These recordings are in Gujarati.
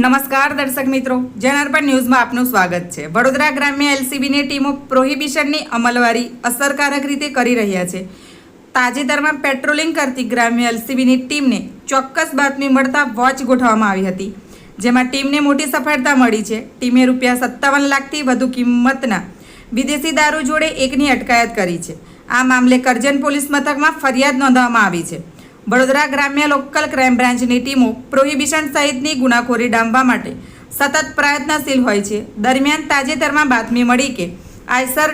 નમસ્કાર દર્શક મિત્રો, જનાર્પણ ન્યૂઝમાં આપનું સ્વાગત છે। વડોદરા ગ્રામ્ય એલસીબીની ટીમો પ્રોહિબિશનની અમલવારી અસરકારક રીતે કરી રહ્યા છે। તાજેતરમાં પેટ્રોલિંગ કરતી ગ્રામ્ય એલસીબીની ટીમને ચોક્કસ બાતમી મળતા વોચ ગોઠવવામાં આવી હતી, જેમાં ટીમને મોટી સફળતા મળી છે। ટીમે ₹57 લાખથી વધુ કિંમતના વિદેશી દારૂ જોડે એકની અટકાયત કરી છે। આ મામલે કરજણ પોલીસ મથકમાં ફરિયાદ નોંધવામાં આવી છે। વડોદરા ગ્રામ્ય લોકલ ક્રાઇમ બ્રાન્ચની ટીમો પ્રોહિબિશન સહિતની ગુનાખોરી ડામવા માટે સતત પ્રયત્નશીલ હોય છે। દરમિયાન તાજેતરમાં બાતમી મળી કે આઈસર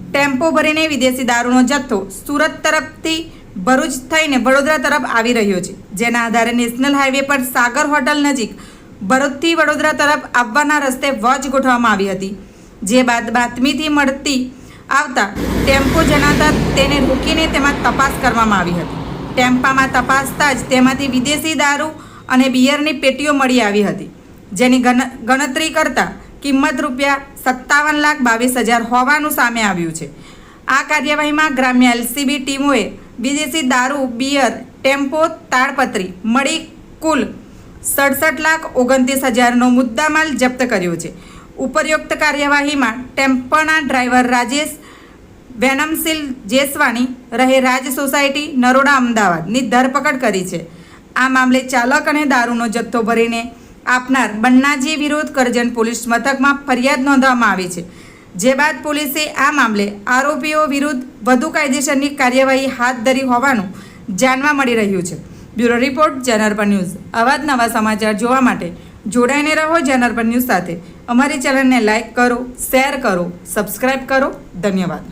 ટેમ્પો ભરીને વિદેશી દારૂનો જથ્થો સુરત તરફથી ભરૂચ થઈને વડોદરા તરફ આવી રહ્યો છે, જેના આધારે નેશનલ હાઈવે પર સાગર હોટલ નજીક ભરૂચથી વડોદરા તરફ આવવાના રસ્તે વોચ ગોઠવવામાં આવી હતી। જે બાદ બાતમીથી મળતી આવતા ટેમ્પો જણાતા તેને રોકીને તેમાં તપાસ કરવામાં આવી હતી। ટેમ્પામાં તપાસતા જ તેમાંથી વિદેશી દારૂ અને બિયરની પેટીઓ મળી આવી હતી, જેની ગણતરી કરતાં કિંમત ₹57,22,000 હોવાનું સામે આવ્યું છે। આ કાર્યવાહીમાં ગ્રામ્ય એલસીબી ટીમોએ વિદેશી દારૂ, બિયર, ટેમ્પો, તાડપત્રી મળી કુલ ₹67,29,000નો મુદ્દામાલ જપ્ત કર્યો છે। ઉપરોક્ત કાર્યવાહીમાં ટેમ્પોના ડ્રાઈવર રાજેશ વેનમશીલ જેસવાણી રહે રાજ સોસાયટી, નરોડા, અમદાવાદની ધરપકડ કરી છે। આ મામલે ચાલક અને દારૂનો જથ્થો ભરીને આપનાર બન્નાજી વિરુદ્ધ કરજણ પોલીસ મથકમાં ફરિયાદ નોંધવામાં આવી છે, જે બાદ પોલીસે આ મામલે આરોપીઓ વિરુદ્ધ વધુ કાયદેસરની કાર્યવાહી હાથ ધરી હોવાનું જાણવા મળી રહ્યું છે। Bureau report, જનાર્પણ news. આવા જ નવા સમાચાર જોવા માટે જોડાઈને રહો જનાર્પણ ન્યૂઝ સાથે। અમારી ચેનલને લાઇક કરો, શેર કરો, સબસ્ક્રાઈબ કરો। ધન્યવાદ।